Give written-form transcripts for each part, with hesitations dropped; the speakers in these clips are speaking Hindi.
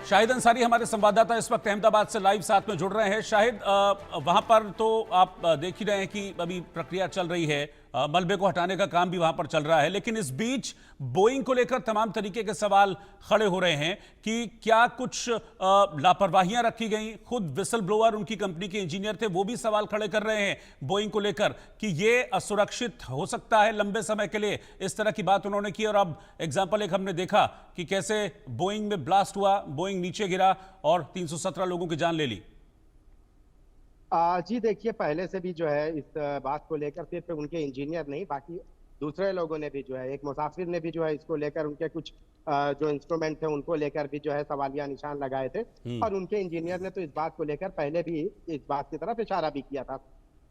शाहिद अंसारी हमारे संवाददाता इस वक्त अहमदाबाद से लाइव साथ में जुड़ रहे हैं। शाहिद, वहां पर तो आप देख ही रहे हैं कि अभी प्रक्रिया चल रही है, मलबे को हटाने का काम भी वहां पर चल रहा है, लेकिन इस बीच बोइंग को लेकर तमाम तरीके के सवाल खड़े हो रहे हैं कि क्या कुछ लापरवाहियां रखी गई। खुद विसल ब्लोअर, उनकी कंपनी के इंजीनियर थे, वो भी सवाल खड़े कर रहे हैं बोइंग को लेकर कि ये असुरक्षित हो सकता है लंबे समय के लिए। इस तरह की बात उन्होंने की। और अब एग्जाम्पल एक हमने देखा कि कैसे बोइंग में ब्लास्ट हुआ, बोइंग नीचे गिरा और 317 लोगों की जान ले ली। जी देखिए, पहले से भी जो है इस बात को लेकर सिर्फ उनके इंजीनियर नहीं, बाकी दूसरे लोगों ने भी जो है, एक मुसाफिर ने भी जो है इसको लेकर उनके कुछ जो इंस्ट्रूमेंट थे उनको लेकर भी जो है सवालिया निशान लगाए थे। और उनके इंजीनियर ने तो इस बात को लेकर पहले भी इस बात की तरफ इशारा भी किया था।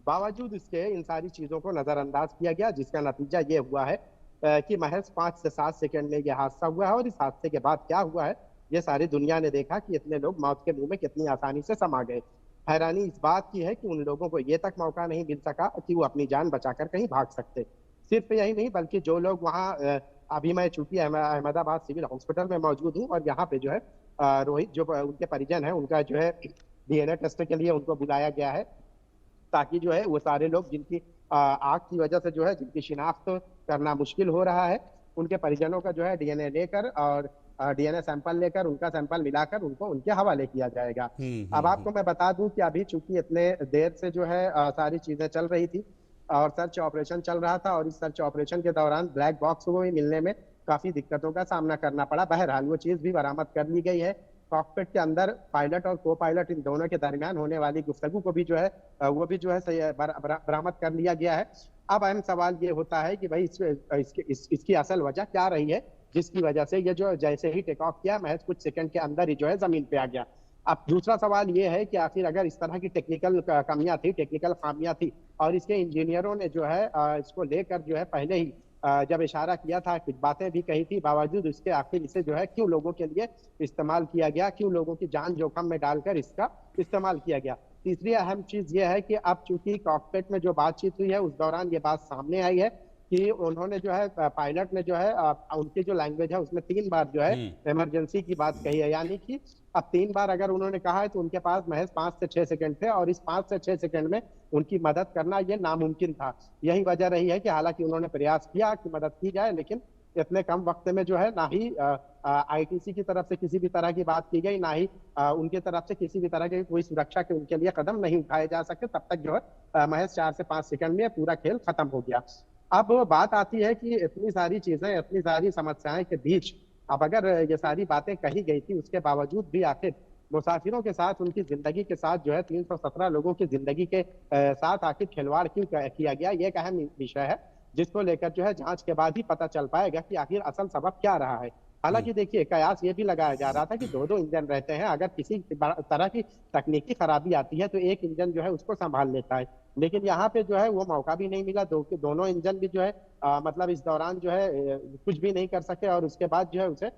बावजूद इसके इन सारी चीजों को नजरअंदाज किया गया, जिसका नतीजा ये हुआ है कि महज 5 से 7 सेकंड में यह हादसा हुआ है। और इस हादसे के बाद क्या हुआ है, ये सारी दुनिया ने देखा कि इतने लोग मौत के मुंह में कितनी आसानी से समा गए। हैरानी इस बात की है कि उन लोगों को ये तक मौका नहीं मिल सका कि वो अपनी जान बचाकर कहीं भाग सकते। सिर्फ यही नहीं, बल्कि जो लोग वहाँ अभी मैं चूंकि अहमदाबाद सिविल हॉस्पिटल में मौजूद हूँ और यहाँ पे जो है रोहित जो उनके परिजन है, उनका जो है डीएनए टेस्ट के लिए उनको बुलाया गया है, ताकि जो है वो सारे लोग जिनकी आग की वजह से जो है जिनकी शिनाख्त करना मुश्किल हो रहा है, उनके परिजनों का जो है डीएनए लेकर और डीएनए सैंपल लेकर उनका सैंपल मिलाकर उनको उनके हवाले किया जाएगा। अब आपको मैं बता दूं कि अभी चूंकि इतने देर से जो है सारी चीजें चल रही थी और सर्च ऑपरेशन चल रहा था, और इस सर्च ऑपरेशन के दौरान ब्लैक बॉक्स को भी मिलने में काफी दिक्कतों का सामना करना पड़ा। बहरहाल वो चीज भी बरामद कर ली गई है। कॉकपिट के अंदर पायलट और को पायलट इन दोनों के दरमियान होने वाली गुफ्तगू को भी जो है वो भी जो है बरामद कर लिया गया है। अब अहम सवाल ये होता है कि भाई इसकी असल वजह क्या रही है, जिसकी वजह से ये जो जैसे ही टेक ऑफ किया महज कुछ सेकंड के अंदर ही जो है जमीन पे आ गया। अब दूसरा सवाल ये है कि आखिर अगर इस तरह की टेक्निकल कमियां थी, टेक्निकल खामियां थी, और इसके इंजीनियरों ने जो है इसको लेकर जो है पहले ही जब इशारा किया था, कुछ बातें भी कही थी, बावजूद इसके आखिर इसे जो है क्यों लोगों के लिए इस्तेमाल किया गया, क्यों लोगों की जान जोखिम में डालकर इसका इस्तेमाल किया गया। तीसरी अहम चीज यह है कि अब चूंकि कॉकपिट में जो बातचीत हुई है उस दौरान ये बात सामने आई है कि उन्होंने जो है पायलट ने जो है उनकी जो लैंग्वेज है उसमें 3 बार जो है इमरजेंसी की बात कही है। यानी कि अब 3 बार अगर उन्होंने कहा है तो उनके पास महज 5 से 6 सेकंड थे, और इस 5 से 6 सेकंड में उनकी मदद करना ये नामुमकिन था। यही वजह रही है कि हालांकि उन्होंने प्रयास किया कि मदद की जाए, लेकिन इतने कम वक्त में जो है ना ही आईटीसी की तरफ से किसी भी तरह की बात की गई, ना ही उनकी तरफ से किसी भी तरह के कोई सुरक्षा के उनके लिए कदम नहीं उठाए जा सके। तब तक जो है महज 4 से 5 सेकंड में पूरा खेल खत्म हो गया। अब बात आती है कि इतनी सारी चीजें, इतनी सारी समस्याएं के बीच अब अगर ये सारी बातें कही गई थी, उसके बावजूद भी आखिर मुसाफिरों के साथ, उनकी जिंदगी के साथ जो है 317 लोगों की जिंदगी के साथ आखिर खिलवाड़ क्यों किया गया, ये एक अहम विषय है, जिसको लेकर जो है जांच के बाद ही पता चल पाएगा कि आखिर असल सबब क्या रहा है। हालांकि देखिए, कयास ये भी लगाया जा रहा था कि दो इंजन रहते हैं, अगर किसी तरह की तकनीकी खराबी आती है तो एक इंजन जो है उसको संभाल लेता है, लेकिन यहाँ पे जो है वो मौका भी नहीं मिला। दोनों इंजन भी जो है मतलब इस दौरान जो है कुछ भी नहीं कर सके, और उसके बाद जो है उसे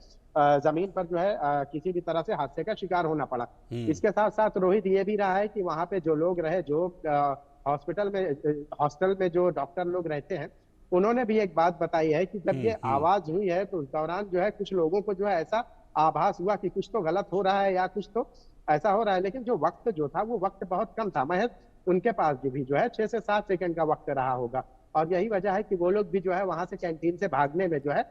जमीन पर जो है किसी भी तरह से हादसे का शिकार होना पड़ा। इसके साथ साथ रोहित ये भी रहा है कि वहां पे जो लोग रहे, जो हॉस्टल में जो डॉक्टर लोग रहते हैं, उन्होंने भी एक बात बताई है कि जब ये आवाज हुई है तो उस दौरान जो है कुछ लोगों को जो है ऐसा आभास हुआ कि कुछ तो गलत हो रहा है या कुछ तो ऐसा हो रहा है, लेकिन जो वक्त जो था वो वक्त बहुत कम था। महज उनके पास भी जो है 6 से 7 सेकंड का वक्त रहा होगा, और यही वजह है कि वो लोग भी जो है वहां से कैंटीन से भागने में जो है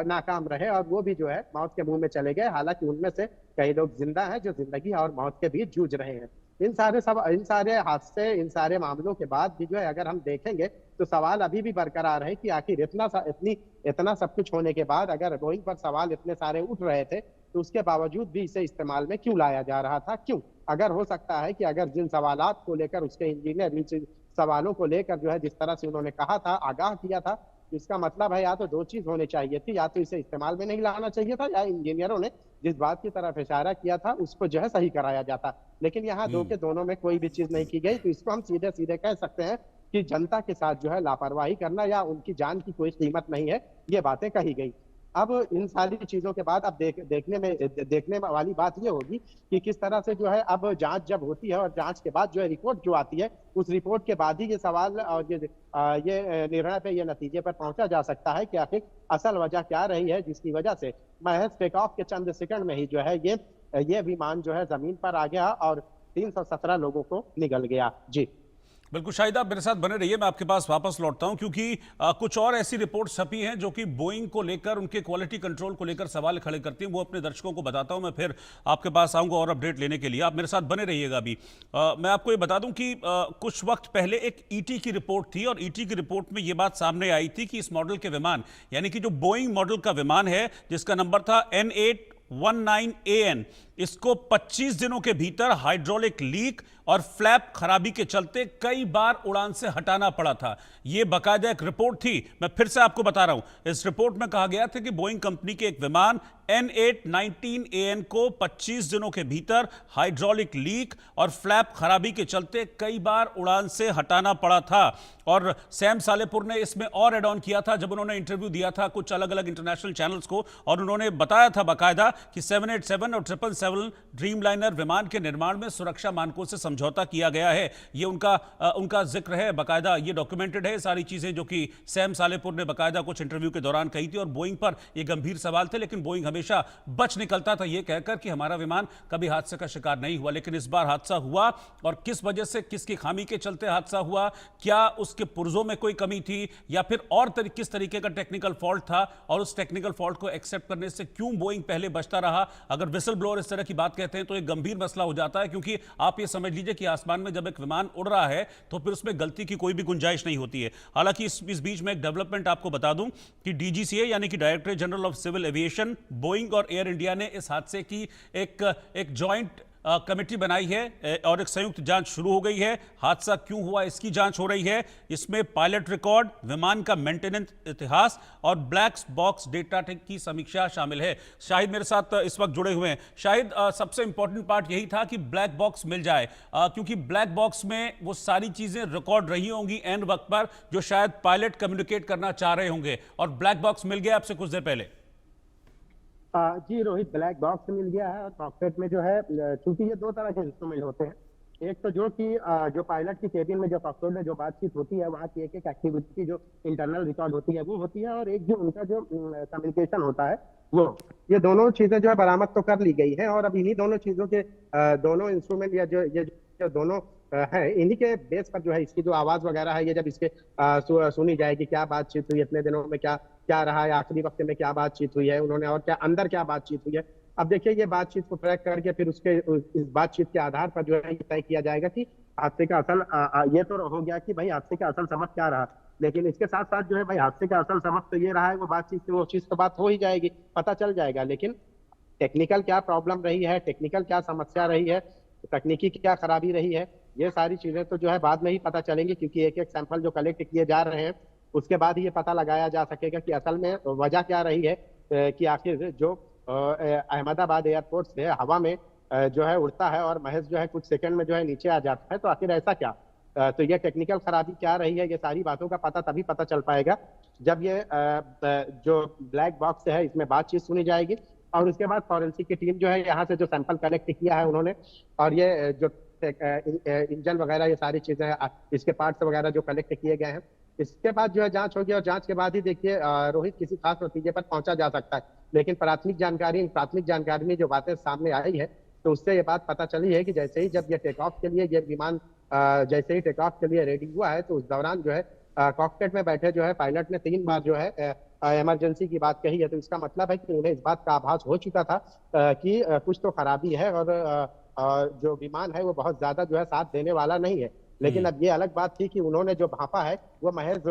नाकाम रहे, और वो भी जो है मौत के मुंह में चले गए। हालांकि उनमें से कई लोग जिंदा हैं जो जिंदगी और मौत के बीच जूझ रहे हैं। इन सारे हादसे, इन सारे मामलों के बाद भी जो है अगर हम देखेंगे तो सवाल अभी भी बरकरार है कि आखिर इतना सब कुछ होने के बाद अगर बोइंग पर सवाल इतने सारे उठ रहे थे तो उसके बावजूद भी इसे इस्तेमाल में क्यों लाया जा रहा था, क्यों? अगर हो सकता है कि अगर जिन सवालात को लेकर उसके इंजीनियर इन सवालों को लेकर जो है जिस तरह से उन्होंने कहा था, आगाह किया था, इसका मतलब है या तो दो चीज होनी चाहिए थी, या तो इसे इस्तेमाल में नहीं लाना चाहिए था, या इंजीनियरों ने जिस बात की तरफ इशारा किया था उसको जो है सही कराया जाता। लेकिन यहाँ दो के दोनों में कोई भी चीज नहीं की गई, तो इसको हम सीधे सीधे कह सकते हैं कि जनता के साथ जो है लापरवाही करना या उनकी जान की कोई कीमत नहीं है, ये बातें कही गई। अब इन सारी चीजों के बाद अब देखने वाली बात ये होगी कि किस तरह से जो है अब जांच जब होती है और जांच के बाद जो है रिपोर्ट जो आती है, उस रिपोर्ट के बाद ही ये सवाल और ये निर्णय पे, ये नतीजे पर पहुंचा जा सकता है कि आखिर असल वजह क्या रही है जिसकी वजह से महज टेक ऑफ के चंद सेकंड में ही जो है ये ये विमान जो है जमीन पर आ गया और 317 लोगों को निगल गया। जी बिल्कुल शाहिद, आप मेरे साथ बने रहिए, मैं आपके पास वापस लौटता हूं क्योंकि कुछ और ऐसी रिपोर्ट छपी हैं जो कि बोइंग को लेकर, उनके क्वालिटी कंट्रोल को लेकर सवाल खड़े करती हैं। वो अपने दर्शकों को बताता हूं, मैं फिर आपके पास आऊंगा और अपडेट लेने के लिए। आप मेरे साथ बने रहिएगा। अभी मैं आपको ये बता दूं कि कुछ वक्त पहले एक ईटी की रिपोर्ट थी और ईटी की रिपोर्ट में ये बात सामने आई थी कि इस मॉडल के विमान, यानी कि जो बोइंग मॉडल का विमान है जिसका नंबर था N819AN, इसको 25 दिनों के भीतर हाइड्रोलिक लीक और फ्लैप खराबी के चलते कई बार उड़ान से हटाना पड़ा था। यह बाकायदा एक रिपोर्ट थी, मैं फिर से आपको बता रहा हूं। इस रिपोर्ट में कहा गया था कि बोइंग कंपनी के एक विमान N819AN को 25 दिनों के भीतर हाइड्रोलिक लीक और फ्लैप खराबी के चलते कई बार उड़ान से हटाना पड़ा था। और सैम सालेपुर ने इसमें और एड ऑन किया था जब उन्होंने इंटरव्यू दिया था कुछ अलग अलग इंटरनेशनल चैनल्स को, और उन्होंने बताया था बाकायदा कि 787 और 777 ड्रीमलाइनर विमान के निर्माण में सुरक्षा मानकों से समझौता किया गया है। ये उनका जिक्र है, बाकायदा ये डॉक्यूमेंटेड है सारी चीजें जो कि सैम सालेपुर ने बाकायदा कुछ इंटरव्यू के दौरान कही थी। और बोइंग पर ये गंभीर सवाल थे, लेकिन बोइंग हमेशा बच निकलता था ये कहकर कि हमारा विमान कभी हादसे का शिकार नहीं हुआ। लेकिन इस बार हादसा हुआ, और किस वजह से, किसकी खामी के चलते हादसा हुआ, क्या उसके पुर्जों में कोई कमी थी या फिर और किस तरीके का टेक्निकल फॉल्ट था, और उस टेक्निकल फॉल्ट को एक्सेप्ट करने से क्यों बोइंग पहले बचता रहा। अगर विसल ब्लोअर इस तरह की बात कहते हैं तो एक गंभीर मसला हो जाता है, क्योंकि आप ये समझ लीजिए कि आसमान में जब एक विमान उड़ रहा है तो फिर उसमें गलती की कोई भी गुंजाइश नहीं होती है। हालांकि इस बीच में एक डेवलपमेंट आपको बता दूं कि डीजीसीए यानी कि directorate general of civil aviation, Boeing और एयर इंडिया ने इस हादसे की एक जॉइंट कमेटी बनाई है और एक संयुक्त जांच शुरू हो गई है। हादसा क्यों हुआ इसकी जांच हो रही है। इसमें पायलट रिकॉर्ड, विमान का मेंटेनेंस इतिहास और ब्लैक बॉक्स डेटा की समीक्षा शामिल है। शाहिद मेरे साथ इस वक्त जुड़े हुए हैं। शाहिद, सबसे इंपॉर्टेंट पार्ट यही था कि ब्लैक बॉक्स मिल जाए, क्योंकि ब्लैक बॉक्स में वो सारी चीजें रिकॉर्ड रही होंगी एन वक्त पर जो शायद पायलट कम्युनिकेट करना चाह रहे होंगे, और ब्लैक बॉक्स मिल गया आपसे कुछ देर पहले। जी रोहित, ब्लैक बॉक्स मिल गया है। और कॉकपिट में जो है, चूंकि ये दो तरह के इंस्ट्रूमेंट होते हैं, एक तो जो कि जो पायलट की केबिन में जो कॉकपिट में जो बातचीत होती है, वहाँ की एक एक एक्टिविटी जो इंटरनल रिकॉर्ड होती है वो होती है, और एक जो उनका जो कम्युनिकेशन होता है वो, ये दोनों चीजें जो है बरामद तो कर ली गई है। और अब इन्हीं दोनों चीजों के दोनों इंस्ट्रूमेंट या जो दोनों है, इन्हीं के बेस पर जो है इसकी जो आवाज वगैरह है, ये जब इसके सुनी जाएगी, क्या बातचीत हुई इतने दिनों में, क्या क्या रहा है, आखिरी वक्त में क्या बातचीत हुई है उन्होंने, और क्या अंदर क्या बातचीत हुई है। अब देखिए, ये बातचीत को ट्रैक करके फिर इस बातचीत के आधार पर जो है ये तय किया जाएगा कि हादसे का असल, ये तो हो गया कि भाई हादसे का असल सबब क्या रहा, लेकिन इसके साथ साथ जो है भाई हादसे का असल सबब तो ये रहा है, वो बातचीत से वो चीज तो बात हो ही जाएगी, पता चल जाएगा। लेकिन टेक्निकल क्या प्रॉब्लम रही है, टेक्निकल क्या समस्या रही है, तकनीकी क्या खराबी रही है, ये सारी चीजें तो जो है बाद में ही पता चलेंगी, क्योंकि एक एक सैंपल जो कलेक्ट किए जा रहे हैं उसके बाद ही ये पता लगाया जा सकेगा कि असल में वजह क्या रही है, कि आखिर जो अहमदाबाद एयरपोर्ट से हवा में जो है उड़ता है और महज जो है कुछ सेकंड में जो है नीचे आ जाता है, तो आखिर ऐसा क्या, तो ये टेक्निकल खराबी क्या रही है, ये सारी बातों का पता तभी पता चल पाएगा जब ये जो ब्लैक बॉक्स है इसमें बातचीत सुनी जाएगी, और उसके बाद फॉरेंसिक की टीम जो है यहाँ से जो सैंपल कलेक्ट किया है उन्होंने, और ये जो इंजन वगैरह ये सारी चीजें, इसके पार्ट्स वगैरह जो कलेक्ट किए गए हैं, इसके बाद जो है जांच होगी, और जांच के बाद ही देखिए रोहित किसी खास नतीजे पर पहुंचा जा सकता है। लेकिन प्राथमिक जानकारी में जो बातें सामने आई है, तो उससे ये बात पता चली है कि जैसे ही जब ये टेक ऑफ के लिए ये विमान जैसे ही टेक ऑफ के लिए रेडी हुआ है, तो उस दौरान जो है कॉकपिट में बैठे जो है पायलट ने 3 बार जो है इमरजेंसी की बात कही है। तो इसका मतलब है कि उन्हें इस बात का आभास हो चुका था कि कुछ तो खराबी है, और जो विमान है वो बहुत ज्यादा जो है साथ देने वाला नहीं है। लेकिन अब ये अलग बात थी कि उन्होंने जो भांपा है वो महज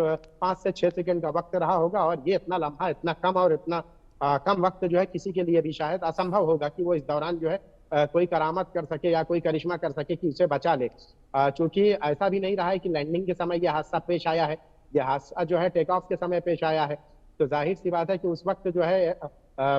5 से 6 सेकंड का वक्त रहा होगा, और ये इतना लम्हा, इतना कम, और इतना कम वक्त जो है किसी के लिए भी शायद असंभव होगा कि वो इस दौरान जो है कोई करामत कर सके या कोई करिश्मा कर सके कि उसे बचा ले। चूंकि ऐसा भी नहीं रहा है कि लैंडिंग के समय यह हादसा पेश आया है, यह हादसा जो है टेक ऑफ के समय पेश आया है, तो जाहिर सी बात है कि उस वक्त जो है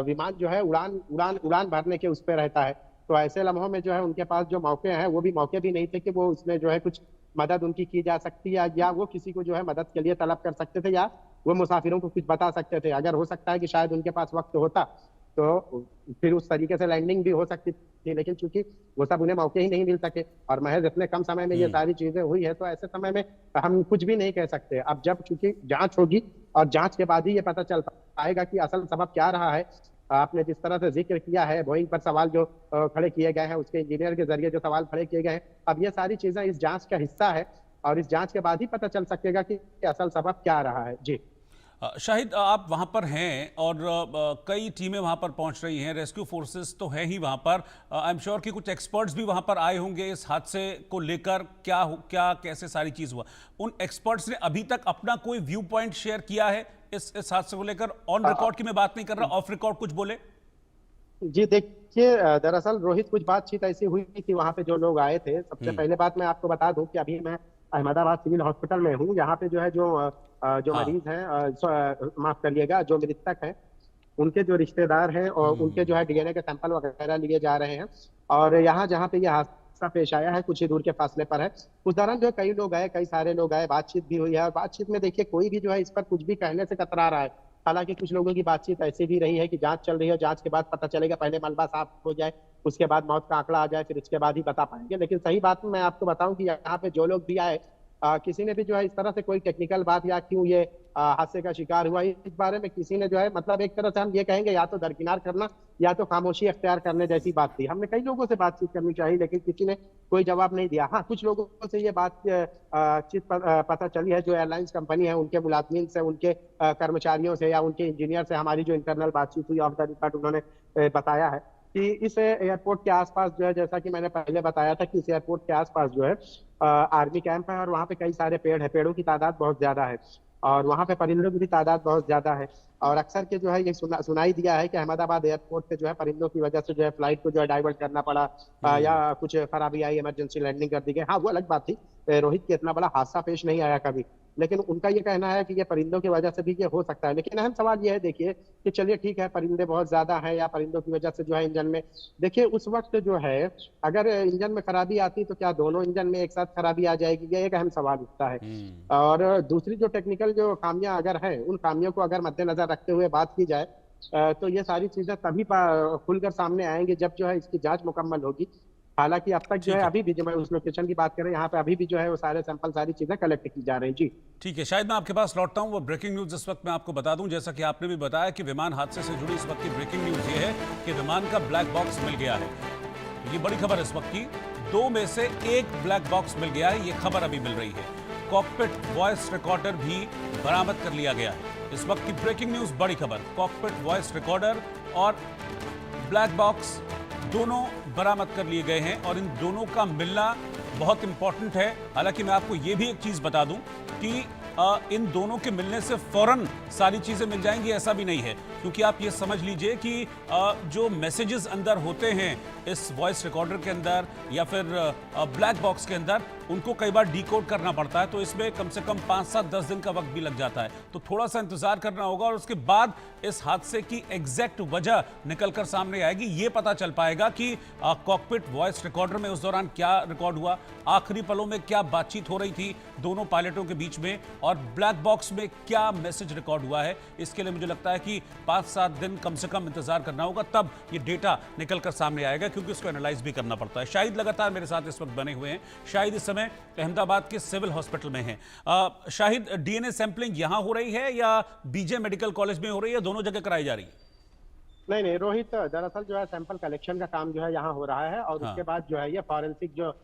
विमान जो है उड़ान भरने के उस पर रहता है। तो ऐसे लम्हों में जो है उनके पास जो मौके हैं वो भी मौके भी नहीं थे कि वो उसमें जो है कुछ मदद उनकी की जा सकती है, या वो किसी को जो है मदद के लिए तलब कर सकते थे, या वो मुसाफिरों को कुछ बता सकते थे। अगर हो सकता है कि शायद उनके पास वक्त होता तो फिर उस तरीके से लैंडिंग भी हो सकती थी, लेकिन चूंकि वो सब उन्हें मौके ही नहीं मिल सके और महज इतने कम समय में ये सारी चीजें हुई है, तो ऐसे समय में हम कुछ भी नहीं कह सकते। अब जब चूंकि जांच होगी और जांच के बाद ही ये पता चल पाएगा कि असल सबब क्या रहा है, आपने जिस तरह से जिक्र किया है, बोइंग पर सवाल जो खड़े किए गए हैं, उसके इंजीनियर के जरिए जो सवाल खड़े किए गए हैं, अब ये सारी चीजें इस जांच का हिस्सा है और इस जांच के बाद ही पता चल सकेगा कि असल सबब क्या रहा है। जी शाहिद, आप वहां पर हैं और कई टीमें वहां पर पहुंच रही हैं, रेस्क्यू फोर्सेस तो है ही वहां पर। आई एम श्योर कि कुछ एक्सपर्ट्स भी वहां पर आए होंगे इस हादसे को लेकर। क्या कैसे सारी चीज हुआ, उन एक्सपर्ट्स ने अभी तक अपना कोई व्यू पॉइंट शेयर किया है इस हादसे को लेकर? ऑन रिकॉर्ड की मैं बात नहीं कर रहा, ऑफ रिकॉर्ड कुछ बोले? जी देखिए, दरअसल रोहित कुछ बातचीत ऐसी हुई कि वहां पे जो लोग आए थे, सबसे पहले बात मैं आपको बता दूं कि अभी मैं अहमदाबाद सिविल हॉस्पिटल में हूँ। यहाँ पे जो है जो हाँ। मरीज हैं, माफ करिएगा, जो मृतक हैं उनके जो रिश्तेदार हैं और उनके जो है डीएनए के सैंपल वगैरह लिए जा रहे हैं। और यहाँ जहाँ पे ये हादसा पेश आया है कुछ ही दूर के फासले पर है। उस दौरान जो है कई लोग आए, कई सारे लोग आए, बातचीत भी हुई है। और बातचीत में देखिए कोई भी जो है इस पर कुछ भी कहने से कतरा रहा है। हालांकि कुछ लोगों की बातचीत ऐसी भी रही है कि जांच चल रही है, जांच के बाद पता चलेगा, पहले मलबा साफ हो जाए, उसके बाद मौत का आंकड़ा आ जाए, फिर उसके बाद ही बता पाएंगे। लेकिन सही बात मैं आपको बताऊं कि यहाँ पे जो लोग भी आए, किसी ने भी जो है इस तरह से कोई टेक्निकल बात या क्यों ये हादसे का शिकार हुआ, इस बारे में किसी ने जो है, मतलब एक तरह से हम ये कहेंगे या तो दरकिनार करना या तो खामोशी अख्तियार करने जैसी बात थी। हमने कई लोगों से बातचीत करनी चाहिए लेकिन किसी ने कोई जवाब नहीं दिया। हाँ, कुछ लोगों से ये बात पता चली है, जो एयरलाइंस कंपनी है उनके मुलाजमीन से, उनके कर्मचारियों से या उनके इंजीनियर से हमारी जो इंटरनल बातचीत हुई, ऑफ द रिकॉर्ड उन्होंने बताया है कि इस एयरपोर्ट के आसपास जो है, जैसा कि मैंने पहले बताया था कि इस एयरपोर्ट के आसपास जो है आर्मी कैंप है और वहाँ पे कई सारे पेड़ है, पेड़ों की तादाद बहुत ज्यादा है और वहाँ पे परिंदों की भी तादाद बहुत ज्यादा है। और अक्सर के जो है ये सुनाई दिया है कि अहमदाबाद एयरपोर्ट से जो है परिंदों की वजह से जो है फ्लाइट को जो है डाइवर्ट करना पड़ा, या कुछ खराबी आई, इमरजेंसी लैंडिंग कर दी गई। हाँ, वो अलग बात थी, रोहित की इतना बड़ा हादसा पेश नहीं आया कभी। लेकिन उनका ये कहना है कि ये परिंदों की वजह से भी ये हो सकता है। लेकिन अहम सवाल ये है, देखिए कि चलिए ठीक है, परिंदे बहुत ज्यादा हैं या परिंदों की वजह से जो है इंजन में, देखिए उस वक्त जो है अगर इंजन में खराबी आती तो क्या दोनों इंजन में एक साथ खराबी आ जाएगी, ये एक अहम सवाल उठता है। और दूसरी जो टेक्निकल जो खामियां अगर हैं, उन खामियों को अगर मद्देनजर रखते हुए बात की जाए, तो ये सारी चीजें तभी खुलकर सामने आएंगी जब जो है इसकी जांच मुकम्मल होगी। हालांकि अब तक जो है ठीक है। अभी भी, जो मैं उस लोकेशन की बात करें, यहाँ पे अभी भी जो है वो सारे सैंपल, सारी चीजें कलेक्ट की जा रही हैं। जी ठीक है, शायद मैं आपके पास लौटता हूं। वो ब्रेकिंग न्यूज इस वक्त मैं आपको बता दूं, जैसा कि आपने भी बताया कि विमान हादसे से जुड़ी इस वक्त की ब्रेकिंग न्यूज ये है कि विमान का ब्लैक बॉक्स मिल गया है। ये बड़ी खबर इस वक्त की, 2 में से 1 ब्लैक बॉक्स मिल गया है, ये खबर अभी मिल रही है। कॉकपिट वॉइस रिकॉर्डर भी बरामद कर लिया गया है। इस वक्त की ब्रेकिंग न्यूज, बड़ी खबर, कॉकपिट वॉइस रिकॉर्डर और ब्लैक बॉक्स दोनों बरामद कर लिए गए हैं और इन दोनों का मिलना बहुत इंपॉर्टेंट है। हालांकि मैं आपको यह भी एक चीज बता दूं कि इन दोनों के मिलने से फौरन सारी चीजें मिल जाएंगी, ऐसा भी नहीं है। क्योंकि आप ये समझ लीजिए कि जो मैसेजेस अंदर होते हैं इस वॉइस रिकॉर्डर के अंदर या फिर ब्लैक बॉक्स के अंदर, उनको कई बार डिकोड करना पड़ता है, तो इसमें कम से कम 5, 7, 10 दिन का वक्त भी लग जाता है। तो थोड़ा सा इंतजार करना होगा और उसके बाद इस हादसे की एग्जैक्ट वजह निकलकर सामने आएगी। ये पता चल पाएगा कि कॉकपिट वॉइस रिकॉर्डर में उस दौरान क्या रिकॉर्ड हुआ, आखिरी पलों में क्या बातचीत हो रही थी दोनों पायलटों के बीच में, और ब्लैक बॉक्स में क्या मैसेज रिकॉर्ड हुआ है। इसके लिए मुझे लगता है कि 5-7 दिन कम से कम इंतजार करना होगा, तब ये डेटा निकलकर सामने आएगा, क्योंकि उसको एनालाइज भी करना पड़ता है। शाहिद लगातार मेरे साथ इस वक्त बने हुए हैं। शाहिद इस समय अहमदाबाद के सिविल हॉस्पिटल में हैं। शाहिद, डीएनए सैंपलिंग यहां हो रही है या बीजे मेडिकल कॉलेज में हो रही है, दोनों जगह कराई जा रही है? नहीं नहीं रोहित, दरअसल जो है सैंपल कलेक्शन का काम जो है यहाँ हो रहा है और हाँ। उसके बाद जो है ये फॉरेंसिक जो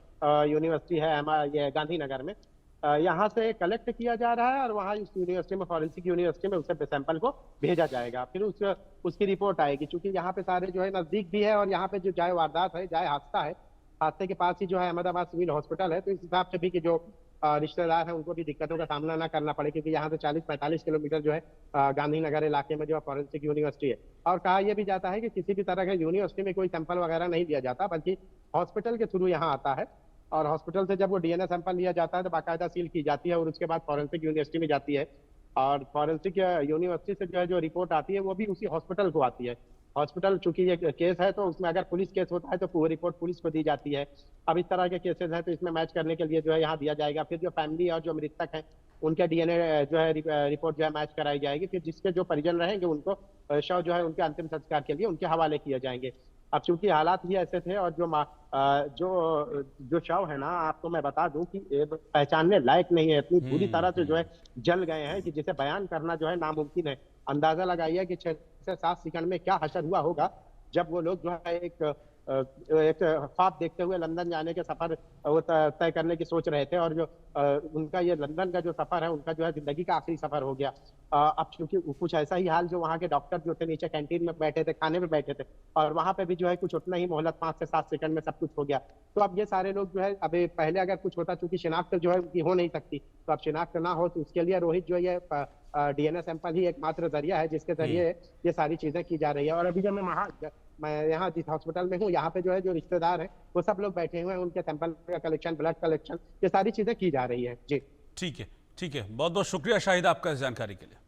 यूनिवर्सिटी है हमारा, ये गांधीनगर में, यहाँ से कलेक्ट किया जा रहा है और वहाँ इस यूनिवर्सिटी में, फॉरेंसिक यूनिवर्सिटी में उससे सैंपल को भेजा जाएगा। फिर उसकी रिपोर्ट आएगी। चूंकि यहाँ पे सारे जो है नजदीक भी है और यहाँ पे जो जाए वारदात है, जाए हादसा है, हादसे के पास ही जो है अहमदाबाद सिविल हॉस्पिटल है, तो इस हिसाब से भी कि जो रिश्तेदार है उनको भी दिक्कतों का सामना ना करना पड़े, क्योंकि यहाँ से 40-45 किलोमीटर जो है गांधीनगर इलाके में जो है फॉरेंसिक यूनिवर्सिटी है। और कहा यह भी जाता है कि किसी भी तरह के यूनिवर्सिटी में कोई सैंपल वगैरह नहीं लिया जाता, बल्कि हॉस्पिटल के थ्रू यहाँ आता है और हॉस्पिटल से जब वो डीएनए सैंपल लिया जाता है तो बाकायदा सील की जाती है और उसके बाद फॉरेंसिक यूनिवर्सिटी में जाती है। और फॉरेंसिक यूनिवर्सिटी से जो है जो रिपोर्ट आती है वो भी उसी हॉस्पिटल को आती है। हॉस्पिटल, चूंकि ये केस है तो उसमें अगर पुलिस केस होता है तो पूरी रिपोर्ट पुलिस को दी जाती है। अब इस तरह के केसेस हैं तो इसमें मैच करने के लिए जो है यहाँ दिया जाएगा। फिर जो फैमिली और जो मृतक हैं उनके डीएनए जो है रिपोर्ट जो है मैच कराई जाएगी। फिर जिसके जो परिजन रहेंगे उनको शव जो है उनके अंतिम संस्कार के लिए उनके हवाले किए जाएंगे। अब चूंकि हालात ही ऐसे थे और जो शव है ना, आपको मैं बता दूं कि पहचानने लायक नहीं है, इतनी बुरी तरह से जो है जल गए हैं कि जिसे बयान करना जो है नामुमकिन है। अंदाजा लगाइए कि 6 से 7 सेकंड में क्या हशर हुआ होगा जब वो लोग जो है एक ख्वाब देखते हुए लंदन जाने के सफर वो तय करने की सोच रहे थे, और जो उनका ये लंदन का जो सफर है उनका जो है जिंदगी का आखिरी सफर हो गया। अब चूंकि कुछ ऐसा ही हाल जो वहाँ के डॉक्टर जो थे नीचे कैंटीन में बैठे थे, खाने में बैठे थे, और वहां पे भी जो है कुछ उतना ही मोहलत 5 से 7 सेकंड में सब कुछ हो गया। तो अब ये सारे लोग जो है, अभी पहले अगर कुछ होता, चूंकि शिनाख्त जो है उनकी हो नहीं सकती, तो अब शिनाख्त ना हो तो उसके लिए रोहित जो है डीएनए सैंपल ही एकमात्र जरिया है जिसके जरिए ये सारी चीजें की जा रही है। और अभी जब मैं यहाँ जिस हॉस्पिटल में हूँ, यहाँ पे जो है जो रिश्तेदार हैं वो सब लोग बैठे हुए हैं, उनके सैंपल का कलेक्शन, ब्लड कलेक्शन, ये सारी चीजें की जा रही है। जी ठीक है, ठीक है, बहुत बहुत शुक्रिया शाहिद आपका इस जानकारी के लिए।